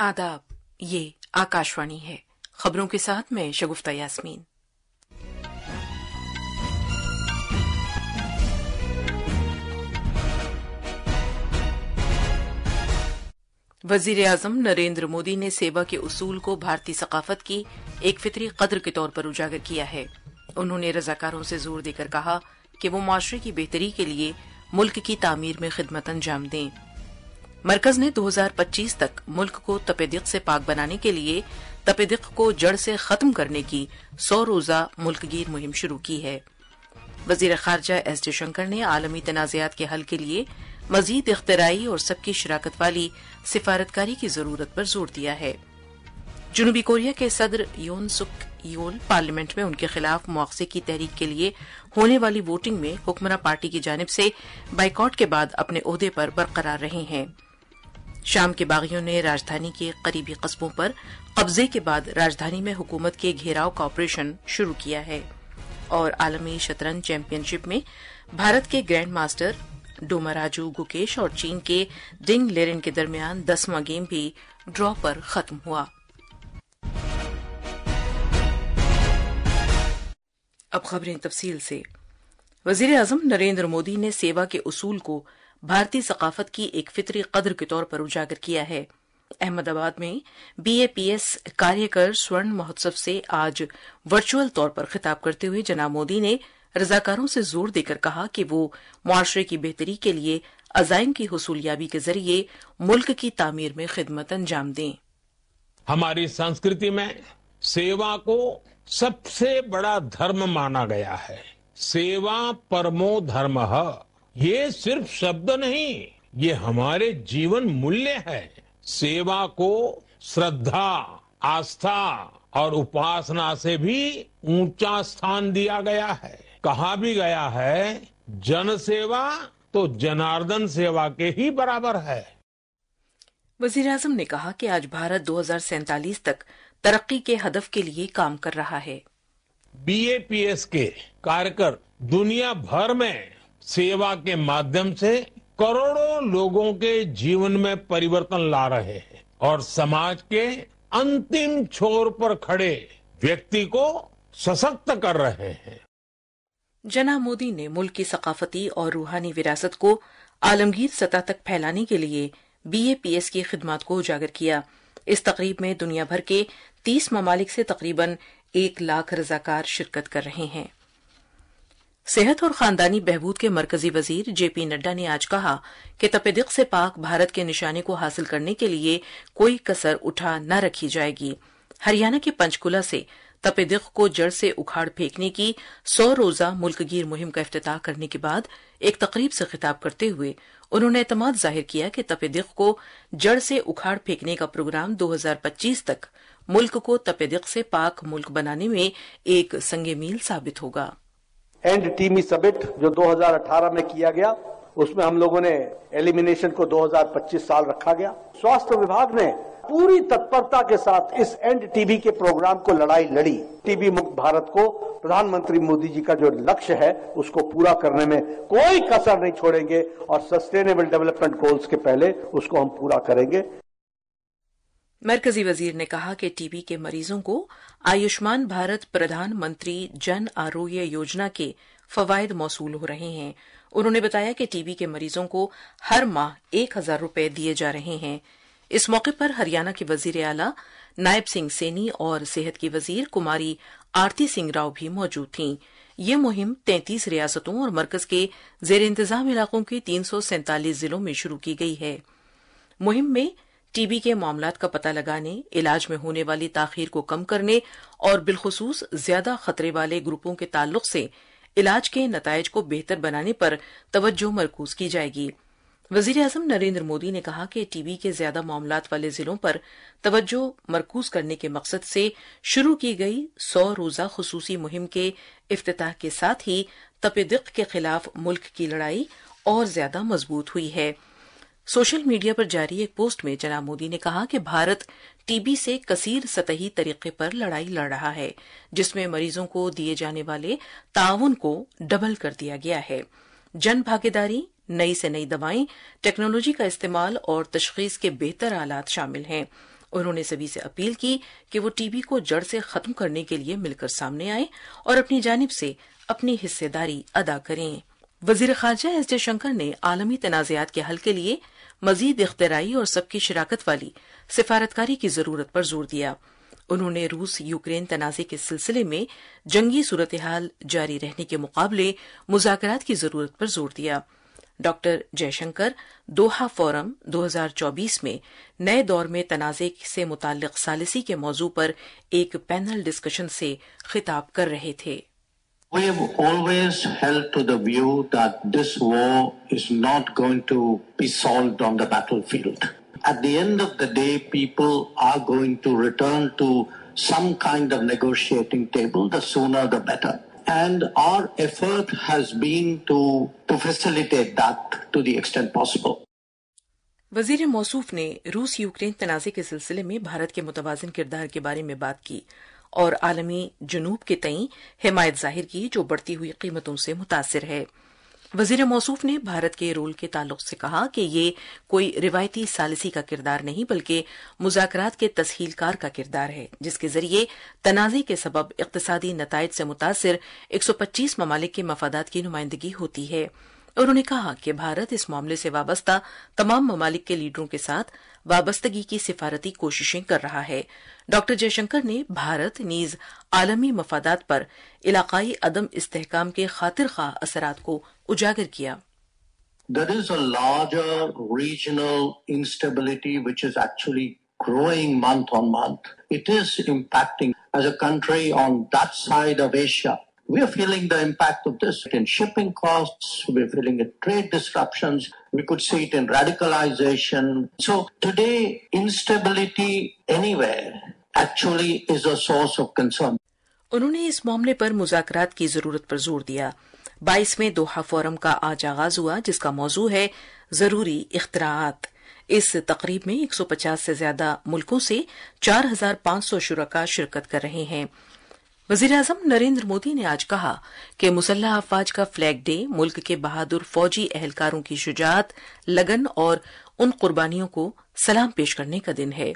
आदाब, ये आकाशवाणी है। खबरों के साथ मैं शगुफ्ता यास्मीन। वजीर आजम नरेंद्र मोदी ने सेवा के उसूल को भारतीय सकाफत की एक फितरी कद्र के तौर पर उजागर किया है। उन्होंने रजाकारों से जोर देकर कहा कि वो माशरे की बेहतरी के लिए मुल्क की तामीर में खिदमत अंजाम दें। मरकज ने 2025 तक मुल्क को तपेदिक से पाक बनाने के लिए तपेदिक को जड़ से खत्म करने की 100 रोजा मुल्कगीर मुहिम शुरू की है। वजीर खारजा एस जयशंकर ने आलमी तनाज़ात के हल के लिए मजीद इख्तराई और सबकी शराकत वाली सिफारतकारी की जरूरत पर जोर दिया है। जनूबी कोरिया के सदर योन सुक योल पार्लियामेंट में उनके खिलाफ मुआवजे की तहरीक के लिए होने वाली वोटिंग में हुक्मरां पार्टी की जानिब से बाइकॉट के बाद अपने ओहदे पर बरकरार रहे हैं। शाम के बागियों ने राजधानी के करीबी कस्बों पर कब्जे के बाद राजधानी में हुकूमत के घेराव का ऑपरेशन शुरू किया है। और आलमी शतरंज चैंपियनशिप में भारत के ग्रैंड मास्टर डोमाराजू गुकेश और चीन के डिंग लेरेन के दरमियान 10वां गेम भी ड्रॉ पर खत्म हुआ। अब खबरें तफसील से। वजीर आजम नरेंद्र मोदी ने सेवा के उसूल को भारतीय सकाफत की एक फितरी कद्र के तौर पर उजागर किया है। अहमदाबाद में BAPS कार्यकर स्वर्ण महोत्सव से आज वर्चुअल तौर पर खिताब करते हुए जनाब मोदी ने रजाकारों से जोर देकर कहा कि वो मुआशरे की बेहतरी के लिए अजाइम की हुसूलियाबी के जरिए मुल्क की तामीर में खिदमत अंजाम दें। हमारी संस्कृति में सेवा को सबसे बड़ा धर्म माना गया है। सेवा परमो धर्मः, ये सिर्फ शब्द नहीं, ये हमारे जीवन मूल्य है। सेवा को श्रद्धा, आस्था और उपासना से भी ऊंचा स्थान दिया गया है। कहा भी गया है, जन सेवा तो जनार्दन सेवा के ही बराबर है। वजीर आजम ने कहा कि आज भारत 2047 तक तरक्की के हदफ के लिए काम कर रहा है। BAPS के कार्यकर दुनिया भर में सेवा के माध्यम से करोड़ों लोगों के जीवन में परिवर्तन ला रहे हैं और समाज के अंतिम छोर पर खड़े व्यक्ति को सशक्त कर रहे हैं। जनाब मोदी ने मुल्क की सकाफती और रूहानी विरासत को आलमगीर सतह तक फैलाने के लिए BAPS की खिदमत को उजागर किया। इस तकरीब में दुनिया भर के 30 ममालिक से तकरीबन 1 लाख रजाकार शिरकत कर रहे हैं। सेहत और खानदानी बहबूद के मरकजी वजीर JP नड्डा ने आज कहा कि तपेदिक से पाक भारत के निशाने को हासिल करने के लिए कोई कसर उठा न रखी जाएगी। हरियाणा के पंचकुला से तपेदिक को जड़ से उखाड़ फेंकने की 100 रोजा मुल्कगीर मुहिम का इफ्तिताह करने के बाद एक तकरीब से खिताब करते हुए उन्होंने एतमाद जाहिर किया कि तपेदिक को जड़ से उखाड़ फेंकने का प्रोग्राम 2025 तक मुल्क को तपेदिक से पाक मुल्क बनाने में एक संगे मील साबित होगा। एंड टीमी समिट जो 2018 में किया गया, उसमें हम लोगों ने एलिमिनेशन को 2025 साल रखा गया। स्वास्थ्य विभाग ने पूरी तत्परता के साथ इस एंड टीबी के प्रोग्राम को लड़ाई लड़ी। टीबी मुक्त भारत को प्रधानमंत्री मोदी जी का जो लक्ष्य है उसको पूरा करने में कोई कसर नहीं छोड़ेंगे और सस्टेनेबल डेवलपमेंट गोल्स के पहले उसको हम पूरा करेंगे। मरकजी वजीर ने कहा कि टीबी के मरीजों को आयुष्मान भारत प्रधानमंत्री जन आरोग्य योजना के फवायद मौसूल हो रहे हैं। उन्होंने बताया कि टीबी के मरीजों को हर माह 1000 रुपए दिए जा रहे हैं। इस मौके पर हरियाणा के वजीर आला नायब सिंह सैनी और सेहत की वजीर कुमारी आरती सिंह राव भी मौजूद थीं। ये मुहिम 33 रियासतों और मरकज के जेर इंतजाम इलाकों के 347 जिलों में शुरू की गई है। मुहिम में टीबी के मामलात का पता लगाने, इलाज में होने वाली ताखीर को कम करने और बिलखुसूस ज्यादा खतरे वाले ग्रुपों के ताल्लुक से इलाज के नताइज को बेहतर बनाने पर तवज्जो मरकूज की जाएगी। वजीर आजम नरेंद्र मोदी ने कहा कि टीबी के ज्यादा मामलात वाले जिलों पर तवज्जो मरकूज करने के मकसद से शुरू की गई 100 रोजा खुसूसी मुहिम के इफ्तिताह के साथ ही तपेदिक के खिलाफ मुल्क की लड़ाई और ज्यादा मजबूत हुई है। सोशल मीडिया पर जारी एक पोस्ट में जनाब मोदी ने कहा कि भारत टीबी से कसीर सतही तरीके पर लड़ाई लड़ रहा है, जिसमें मरीजों को दिए जाने वाले ताउन को डबल कर दिया गया है। जन भागीदारी, नई से नई दवाएं, टेक्नोलॉजी का इस्तेमाल और तशखीस के बेहतर आलात शामिल हैं। انہوں نے سبھی سے اپیل کی کہ وہ ٹی بی کو جڑ سے ختم کرنے کے لیے مل کر سامنے آئیں اور اپنی جانب سے اپنی حصہ داری ادا کریں۔ وزیر خارجہ ایس جے شنکر نے عالمی تنازعات کے حل کے لیے مزید اختراعی اور سب کی شراکت والی سفارتکاری کی ضرورت پر زور دیا۔ انہوں نے روس یوکرین تنازع کے سلسلے میں جنگی صورتحال جاری رہنے کے مقابلے مذاکرات کی ضرورت پر زور دیا۔ Doctor J Shankar Doha forum 2024 میں نئے دور میں تنازع سے متعلق ثالثی کے موضوع پر ایک پینل ڈسکشن سے خطاب کر رہے تھے۔ We have always held to the view that this war is not going to be solved on the battlefield. At the end of the day, people are going to return to some kind of negotiating table, the sooner the better. And our effort has been to facilitate that to the extent possible. وزیر موصوف نے روس Ukraine تنازع کے سلسلے میں بھارت کے متوازن کردار کے بارے میں بات کی اور عالمی جنوب کے تئیں حمایت ظاہر کی جو بڑھتی ہوئی قیمتوں سے متاثر ہے۔ وزیر موصوف نے بھارت کے رول کے تعلق سے کہا کہ یہ کوئی روایتی ثالثی کا کردار نہیں بلکہ مذاکرات کے تسہیل کار کا کردار ہے جس کے ذریعے تنازع کے سبب اقتصادی نتائج سے متاثر 125 ممالک کے مفادات کی نمائندگی ہوتی ہے۔ انہوں نے کہا کہ بھارت اس معاملے سے وابستہ تمام ممالک کے لیڈروں کے ساتھ وابستگی کی سفارتی کوششیں کر رہا ہے۔ ڈاکٹر جے شنکر نے بھارت نیز عالمی مفادات پر علاقائی عدم استحکام کے خاطر خواہ اثرات کو اجاگر کیا۔ There is a larger regional instability which is actually growing month on month. It is impacting as a country on that side of Asia. We are feeling the impact of this in shipping costs. We are feeling it trade disruptions. We could see it in radicalization. So today, instability anywhere actually is a source of concern. انہوں نے اس معاملے پر مذاکرات کی ضرورت پر زور دیا۔ 22ویں Doha forum کا آج آغاز ہوا جس کا موضوع ہے ضروری اختراعات۔ اس تقریب میں 150 سے زیادہ ملکوں سے 4500 شرکاء شرکت کر رہے ہیں۔ وزیر اعظم نریندر مودی نے آج کہا کہ مسلح افواج کا فلیگ ڈے ملک کے بہادر فوجی اہلکاروں کی شجاعت، لگن اور ان قربانیوں کو سلام پیش کرنے کا دن ہے۔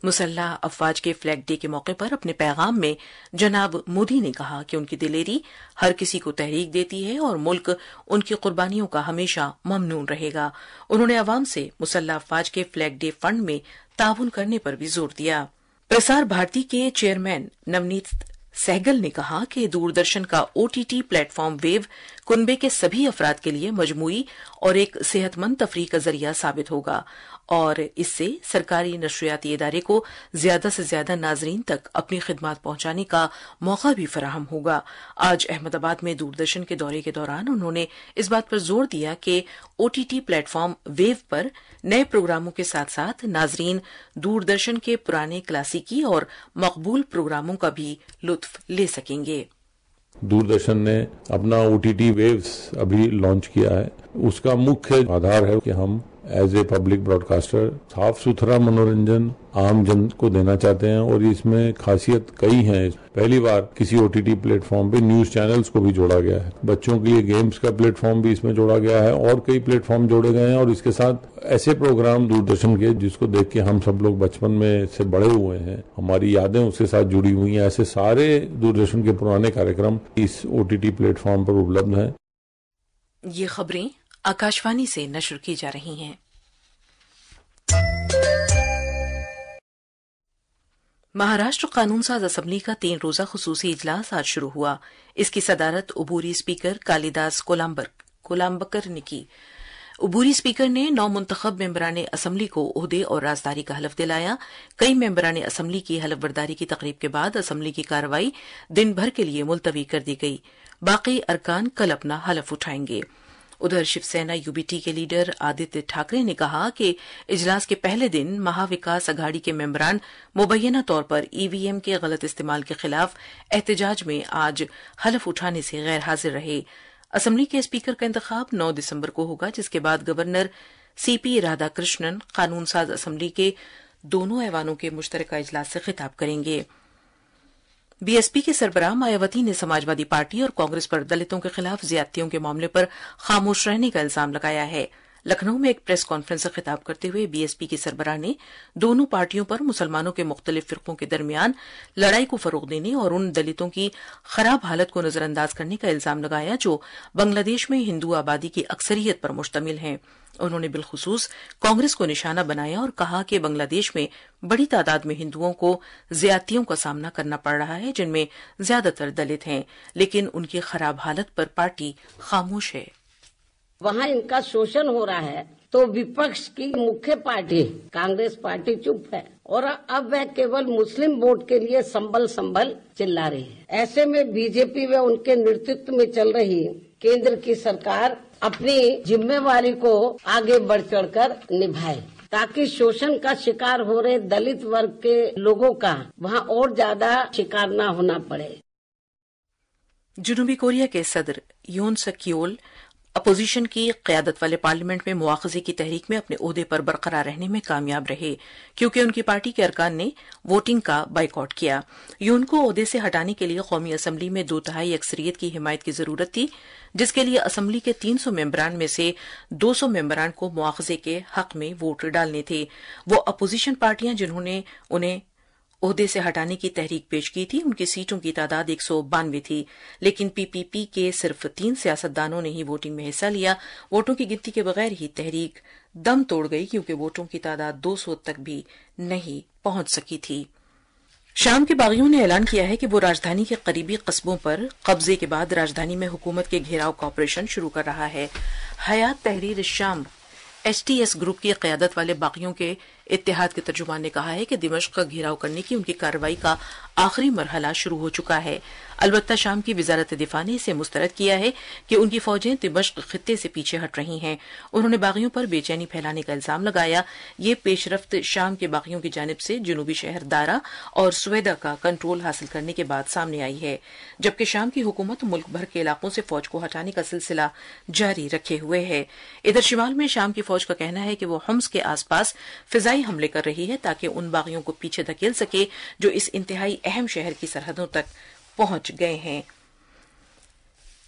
مسلح افواج کے فلیگ ڈے کے موقع پر اپنے پیغام میں جناب مودی نے کہا کہ ان کی دلیری ہر کسی کو تحریک دیتی ہے اور ملک ان کی قربانیوں کا ہمیشہ ممنون رہے گا۔ انہوں نے عوام سے مسلح افواج کے فلیگ ڈے فنڈ میں تعاون کرنے پر بھی زور دیا۔ پرسار بھارتی کے چیئرمین نونیت سہگل نے کہا کہ دوردرشن کا OTT پلیٹ فارم ویو کنبے کے سبھی افراد کے لیے مجموعی اور ایک صحت مند تفریح کا ذریعہ ثابت ہوگا اور اس سے سرکاری نشریاتی ادارے کو زیادہ سے زیادہ ناظرین تک اپنی خدمات پہنچانے کا موقع بھی فراہم ہوگا۔ آج احمد آباد میں دوردرشن کے دورے کے دوران انہوں نے اس بات پر زور دیا کہ OTT پلیٹ فارم ویو پر نئے پروگراموں کے ساتھ ساتھ ناظرین دوردرشن کے پرانے کلاسیکی اور مقبول پروگراموں کا بھی لطف لے سکیں گے۔ دوردرشن نے اپنا OTT ویوز ابھی لانچ کیا ہے۔ اس کا مکھیہ آدھار ہے کہ ہم as a public broadcaster صاف ستھرا منورنجن عام جن کو دینا چاہتے ہیں اور اس میں خاصیت کئی ہیں۔ پہلی بار کسی OTT پلیٹ فارم پہ نیوز چینلز کو بھی جوڑا گیا ہے، بچوں کے لیے گیمز کا پلیٹ فارم بھی اس میں جوڑا گیا ہے اور کئی پلیٹ فارم جوڑے گئے ہیں اور اس کے ساتھ ایسے پروگرام دوردرشن کے جس کو دیکھ کے ہم سب لوگ بچپن میں سے بڑے ہوئے ہیں، ہماری یادیں اس کے ساتھ جڑی ہوئی ہیں، ایسے سارے دوردرشن کے پرانے کاریکرم اس OTT پلیٹ فارم پر اپلبدھ ہیں۔ یہ خبریں آکاشوانی سے نشر کی جا رہی ہیں۔ مہاراشٹر قانون ساز اسمبلی کا 3 روزہ خصوصی اجلاس آج شروع ہوا۔ اس کی صدارت عبوری اسپیکر کالیداس کولامبکر نے کی۔ عبوری اسپیکر نے 9 منتخب ممبران اسمبلی کو عہدے اور رازداری کا حلف دلایا۔ کئی ممبران اسمبلی کی حلف برداری کی تقریب کے بعد اسمبلی کی کارروائی دن بھر کے لیے ملتوی کر دی گئی۔ باقی ارکان کل اپنا حلف اٹھائیں گے۔ ادھر شیو سینا UBT کے لیڈر آدتیہ ٹھاکرے نے کہا کہ اجلاس کے پہلے دن مہا وکاس اگھاڑی کے ممبران مبینہ طور پر EVM کے غلط استعمال کے خلاف احتجاج میں آج حلف اٹھانے سے غیر حاضر رہے۔ اسمبلی کے اسپیکر کا انتخاب 9 دسمبر کو ہوگا جس کے بعد گورنر CP رادھا کرشنن قانون ساز اسمبلی کے دونوں ایوانوں کے مشترکہ اجلاس سے خطاب کریں گے۔ BSP کے سربراہ مایاوتی نے سماج وادی پارٹی اور کانگریس پر دلتوں کے خلاف زیادتیوں کے معاملے پر خاموش رہنے کا الزام لگایا ہے۔ लखनऊ में एक प्रेस कॉन्फ्रेंस से खिताब करते हुए बीएसपी की सरबराह ने दोनों पार्टियों पर मुसलमानों के मुख्तलिफ फिरकों के दरमियान लड़ाई को फरोग देने और उन दलितों की खराब हालत को नजरअंदाज करने का इल्जाम लगाया जो बांग्लादेश में हिंदू आबादी की अक्सरियत पर मुश्तमिल हैं। उन्होंने बिलखुसूस कांग्रेस को निशाना बनाया और कहा कि बांग्लादेश में बड़ी तादाद में हिंदुओं को ज्यादतियों का सामना करना पड़ रहा है, जिनमें ज्यादातर दलित हैं, लेकिन उनकी खराब हालत पर पार्टी खामोश है। वहाँ इनका शोषण हो रहा है तो विपक्ष की मुख्य पार्टी कांग्रेस पार्टी चुप है और अब वह केवल मुस्लिम वोट के लिए संभल चिल्ला रही है। ऐसे में बीजेपी व उनके नेतृत्व में चल रही केंद्र की सरकार अपनी जिम्मेवारी को आगे बढ़ चढ़कर निभाए ताकि शोषण का शिकार हो रहे दलित वर्ग के लोगों का वहाँ और ज्यादा शिकार न होना पड़े। जनूबी कोरिया के सदर योन सक योल अपोजिशन की क़यादत वाले पार्लियामेंट में मुआख़ज़े की तहरीक में अपने ओहदे पर बरकरार रहने में कामयाब रहे क्योंकि उनकी पार्टी के अरकान ने वोटिंग का बाइकआउट किया। यून को ओहदे से हटाने के लिए कौमी असम्बली में 2/3 अक्सरियत की हिमायत की जरूरत थी, जिसके लिए असम्बली के 300 मेंबरान में से 200 मेंबरान को मुआख़ज़े के हक में वोट डालने थे। वो अपोजिशन पार्टियां जिन्होंने उन्हें ओहदे से हटाने की तहरीक पेश की थी, उनकी सीटों की तादाद 192 थी, लेकिन पीपीपी के सिर्फ 3 सियासतदानों ने ही वोटिंग में हिस्सा लिया। वोटों की गिनती के बगैर ही तहरीक दम तोड़ गई क्योंकि वोटों की तादाद 200 तक भी नहीं पहुंच सकी थी। शाम के बागियों ने ऐलान किया है कि वो राजधानी के करीबी कस्बों पर कब्जे के बाद राजधानी में हुकूमत के घेराव का ऑपरेशन शुरू कर रहा है। हयात तहरीर शाम एचटीएस ग्रुप की क़यादत वाले बागियों के इत्तेहाद के तर्जुमान ने कहा है कि दिमश्क का घेराव करने की उनकी कार्रवाई का आखिरी मरहला शुरू हो चुका है। अलबत्ता शाम की वजारत दिफा ने इसे मुस्तरद किया है कि उनकी फौजें दिमश्क खित्ते से पीछे हट रही हैं। उन्होंने बागियों पर बेचैनी फैलाने का इल्जाम लगाया। ये पेशरफ्त शाम के बागियों की जानिब से जनूबी शहर दारा और सुवेदा का कंट्रोल हासिल करने के बाद सामने आई है, जबकि शाम की हुकूमत मुल्क भर के इलाकों से फौज को हटाने का सिलसिला जारी रखे हुए है। इधर शिमाल में शाम की फौज का कहना है कि वो हम्स के आसपास फिजाई हमले कर रही है ताकि उन बागियों को पीछे धकेल सके जो इस इंतहाई अहम शहर की सरहदों तक पहुंच गए हैं।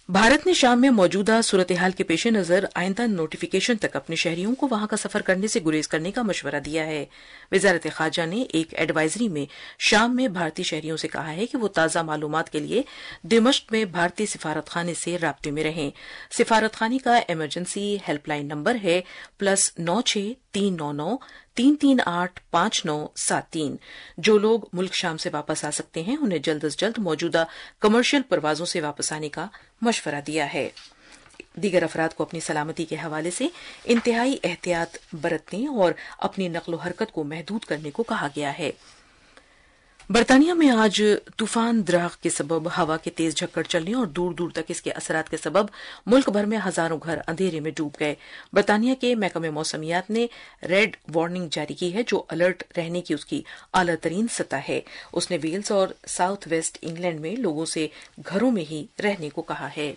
भारत ने शाम में मौजूदा सूरत हाल के पेश नजर आइंदा नोटिफिकेशन तक अपने शहरियों को वहां का सफर करने से गुरेज करने का मशवरा दिया है। वजारत खारजा ने एक एडवाइजरी में शाम में भारतीय शहरियों से कहा है कि वो ताज़ा मालूमात के लिए दिमश्क में भारतीय सिफारत खाने से राब्ते में रहें। सिफारत खाने का इमरजेंसी हेल्पलाइन नंबर है +96 399 338 5973। जो लोग मुल्क शाम से वापस आ सकते हैं उन्हें जल्द अज जल्द मौजूदा कमर्शियल परवाजों से वापस आने का मशवरा दिया है। दीगर अफराद को अपनी सलामती के हवाले से इंतहाई एहतियात बरतने और अपनी नक्लो हरकत को महदूद करने को कहा गया है। बरतानिया में आज तूफान द्राख के सबब हवा के तेज झक्कड़ चलने और दूर दूर तक इसके असरात के सबब मुल्क भर में हजारों घर अंधेरे में डूब गए। बरतानिया के महकमे मौसमियात ने रेड वार्निंग जारी की है, जो अलर्ट रहने की उसकी आला तरीन सतह है। उसने वेल्स और साउथ वेस्ट इंग्लैंड में लोगों से घरों में ही रहने को कहा है।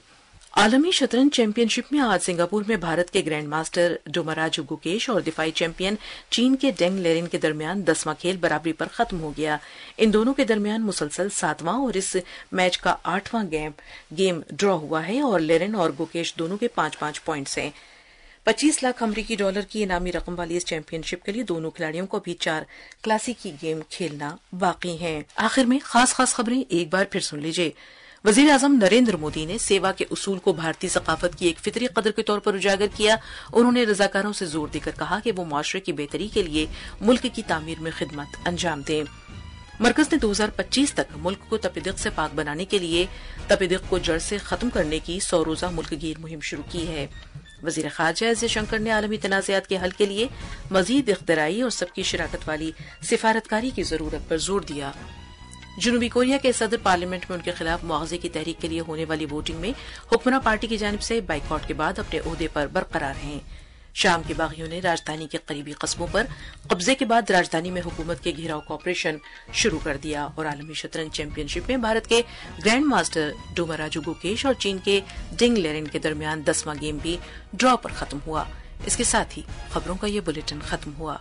आलमी शतरंज चैंपियनशिप में आज सिंगापुर में भारत के ग्रैंड मास्टर डोमराजू गुकेश और दिफाई चैंपियन चीन के डेंग लेरिन के दरमियान 10वां खेल बराबरी पर खत्म हो गया। इन दोनों के दरमियान मुसलसल 7वां और इस मैच का 8वां गेम ड्रॉ हुआ है और लेरिन और गुकेश दोनों के 5-5 पॉइंट्स हैं। 25 लाख अमरीकी डॉलर की इनामी रकम वाली इस चैंपियनशिप के लिए दोनों खिलाड़ियों को अभी 4 क्लासिकी गेम खेलना बाकी हैं। आखिर में खास खबरें एक बार फिर सुन लीजिए। वजीर आजम नरेंद्र मोदी ने सेवा के उसूल को भारतीय सकाफत की एक फितरी कदर के तौर पर उजागर किया। उन्होंने रजाकारों से जोर देकर कहा कि वो माशरे की बेहतरी के लिए मुल्क की तामीर में खिदमत अंजाम दें। मरकज ने 2025 तक मुल्क को तपेदिक से पाक बनाने के लिए तपेदिक को जड़ से खत्म करने की 100 रोजा मुल्क गीर मुहिम शुरू की है। वजीर खारजा एस जयशंकर ने आलमी तनाज़ात के हल के लिए मजीद इख्तराई और सबकी शिराकत वाली सिफारतकारी की जरूरत पर जोर दिया। जनूबी कोरिया के सदर पार्लियामेंट में उनके खिलाफ मुआवजे की तहरीक के लिए होने वाली वोटिंग में हुक्मरां पार्टी की जानिब से बाइकआउट के बाद अपने ओहदे पर बरकरार हैं। शाम के बागियों ने राजधानी के करीबी कस्बों पर कब्जे के बाद राजधानी में हुकूमत के घेराव का ऑपरेशन शुरू कर दिया और आलमी शतरंज चैंपियनशिप में भारत के ग्रैंड मास्टर डोमराजू गुकेश और चीन के डेंग लेरिन के दरमियान 10वां गेम भी ड्रॉ पर खत्म हुआ। इसके साथ ही खबरों का ये बुलेटिन खत्म हुआ।